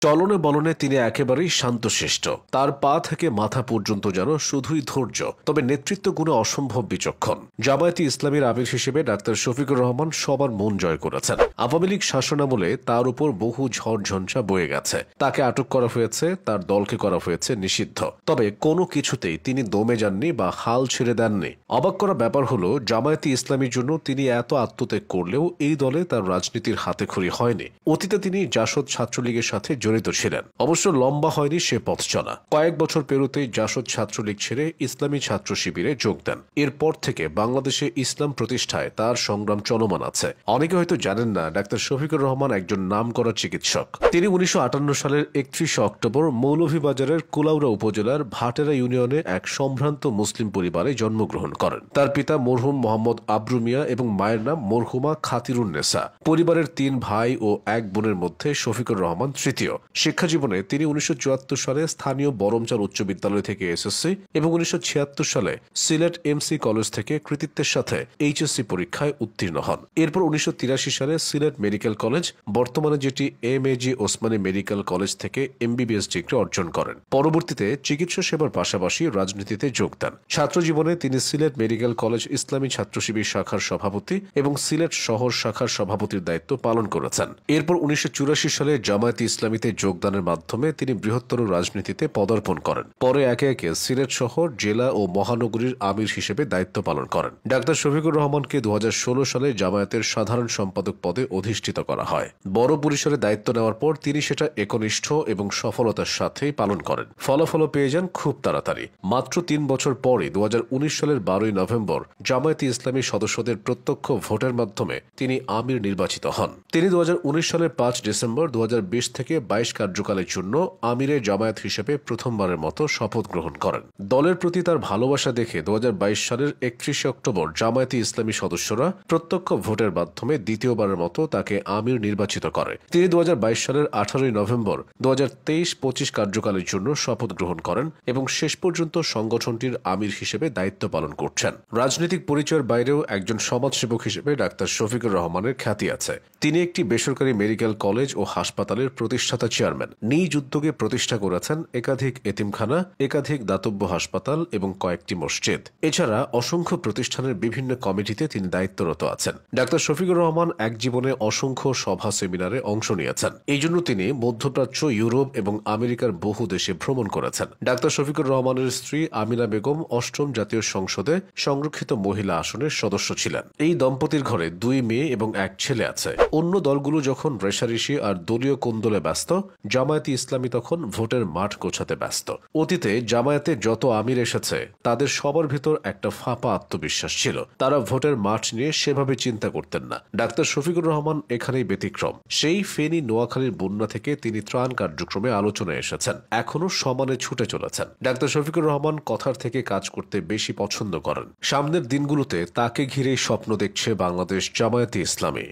চলনে বলনে তিনি একেবারেই শান্তশিষ্ট। তার পা থেকে মাথা পর্যন্ত যেন শুধুই ধৈর্য, তবে নেতৃত্ব গুণে অসম্ভব বিচক্ষণ। জামায়াতে ইসলামীর আমির হিসেবে ডাক্তার শফিকুর রহমান সবার মন জয় করেছেন। আওয়ামী লীগ শাসনামলে তার উপর বহু ঝড়ঝঞ্ঝা বয়ে গেছে। তাকে আটক করা হয়েছে, তার দলকে করা হয়েছে নিষিদ্ধ। তবে কোনো কিছুতেই তিনি দমে যাননি বা হাল ছেড়ে দেননি। অবাক করা ব্যাপার হলো, জামায়াতে ইসলামীর জন্য তিনি এত আত্মত্যাগ করলেও এই দলে তার রাজনীতির হাতেখড়ি হয়নি। অতীতে তিনি জাসদ ছাত্রলীগের সাথে জড়িত ছিলেন। অবশ্য লম্বা হয়নি সে পথ চলা। কয়েক বছর পেরোতেই জাসদ ছাত্রলীগ ছেড়ে ইসলামী ছাত্র শিবিরে যোগ দেন। এরপর থেকে বাংলাদেশে ইসলাম প্রতিষ্ঠায় তার সংগ্রাম চলমান আছে। অনেকে হয়তো জানেন না, ডাক্তার শফিকুর রহমান একজন নামকরা চিকিৎসক। তিনি 1958 সালের 31 অক্টোবর মৌলভীবাজারের কুলাউড়া উপজেলার ভাটেরা ইউনিয়নে এক সম্ভ্রান্ত মুসলিম পরিবারে জন্মগ্রহণ করেন। তার পিতা মরহুম মোহাম্মদ আব্রু মিয়া এবং মায়ের নাম মরহুমা খাতিরুন্নেসা। পরিবারের 3 ভাই ও 1 বোনের মধ্যে শফিকুর রহমান তৃতীয়। শিক্ষা জীবনে তিনি 1974 সালে স্থানীয় বরমচার উচ্চ বিদ্যালয় থেকে এসএসসি এবং 1976 সালে সিলেট এমসি কলেজ থেকে কৃতিত্বের সাথে এইচএসসি পরীক্ষায় উত্তীর্ণ হন। এরপর 1983 সালে সিলেট মেডিকেল কলেজ, বর্তমানে যেটি এমএজি ওসমানী মেডিকেল কলেজ থেকে এমবিবিএস ডিগ্রি অর্জন করেন। পরবর্তীতে চিকিৎসা সেবার পাশাপাশি রাজনীতিতে যোগ দেন। ছাত্র জীবনে তিনি সিলেট মেডিকেল কলেজ ইসলামী ছাত্র শিবির শাখার সভাপতি এবং সিলেট শহর শাখার সভাপতির দায়িত্ব পালন করেছেন। এরপর 1984 সালে জামায়াতে ইসলামীতে যোগদানের মাধ্যমে তিনি বৃহত্তর রাজনীতিতে পদার্পণ করেন। পরে একে একে সিলেট শহর, জেলা ও মহানগরীর আমির হিসেবে দায়িত্ব পালন করেন। ডাক্তার শফিকুর রহমানকে 2016 সালে জামায়াতের সাধারণ সম্পাদক পদে অধিষ্ঠিত করা হয়। বড় পরিসরে দায়িত্ব নেওয়ার পর তিনি সেটা একনিষ্ঠ এবং সফলতার সাথেই পালন করেন। ফলাফলও পেয়ে যান খুব তাড়াতাড়ি। মাত্র 3 বছর পরে 2019 সালের 12 নভেম্বর জামায়াতে ইসলামী সদস্যদের প্রত্যক্ষ ভোটের মাধ্যমে তিনি আমির নির্বাচিত হন। তিনি 2019 সালের 5 ডিসেম্বর 2020 থেকে 22 কার্যকালের জন্য আমিরে জামায়াত হিসেবে প্রথমবারের মতো শপথ গ্রহণ করেন। দলের প্রতি তার ভালোবাসা দেখে 2022 সালের 31 অক্টোবর জামায়াতে ইসলামী সদস্যরা প্রত্যক্ষ ভোটের মাধ্যমে দ্বিতীয়বারের মতো তাকে আমির নির্বাচিত করে। তিনি 2022 সালের 18 নভেম্বর 2023-25 কার্যকালের জন্য শপথ গ্রহণ করেন এবং শেষ পর্যন্ত সংগঠনটির আমির হিসেবে দায়িত্ব পালন করছেন। রাজনৈতিক পরিচয়ের বাইরেও একজন সমাজসেবক হিসেবে ডাক্তার শফিকুর রহমানের খ্যাতি আছে। তিনি একটি বেসরকারি মেডিকেল কলেজ ও হাসপাতালের প্রতিষ্ঠাতা চেয়ারম্যান। নিজ উদ্যোগে প্রতিষ্ঠা করেছেন একাধিক এতিমখানা, একাধিক দাতব্য হাসপাতাল এবং কয়েকটি মসজিদ। এছাড়া অসংখ্য প্রতিষ্ঠানের বিভিন্ন কমিটিতে তিনি দায়িত্বরত আছেন। ডাক্তার শফিকুর রহমান এক জীবনে অসংখ্য সভা সেমিনারে অংশ নিয়েছেন। এই জন্য তিনি মধ্যপ্রাচ্য, ইউরোপ এবং আমেরিকার বহু দেশে ভ্রমণ করেছেন। ডাক্তার শফিকুর রহমানের স্ত্রী আমিনা বেগম 8ম জাতীয় সংসদে সংরক্ষিত মহিলা আসনের সদস্য ছিলেন। এই দম্পতির ঘরে 2 মেয়ে এবং 1 ছেলে আছে। অন্য দলগুলো যখন রেশারেশি আর দলীয় কোন্দলে ব্যস্ত, জামায়াতে ইসলামী তখন ভোটের মাঠ গোছাতে ব্যস্ত। অতীতে জামায়াতে যত আমির এসেছে তাদের সবার ভিতর একটা ফাঁপা আত্মবিশ্বাস ছিল। তারা ভোটের মাঠ নিয়ে সেভাবে চিন্তা করতেন না। ডাক্তার শফিকুর রহমান এখানেই ব্যতিক্রম। সেই ফেনী নোয়াখালীর বন্যা থেকে তিনি ত্রাণ কার্যক্রমে আলোচনায় এসেছেন, এখনো সমানে ছুটে চলেছেন। ডাক্তার শফিকুর রহমান কথার থেকে কাজ করতে বেশি পছন্দ করেন। সামনের দিনগুলোতে তাকে ঘিরেই স্বপ্ন দেখছে বাংলাদেশ জামায়াতে ইসলামী।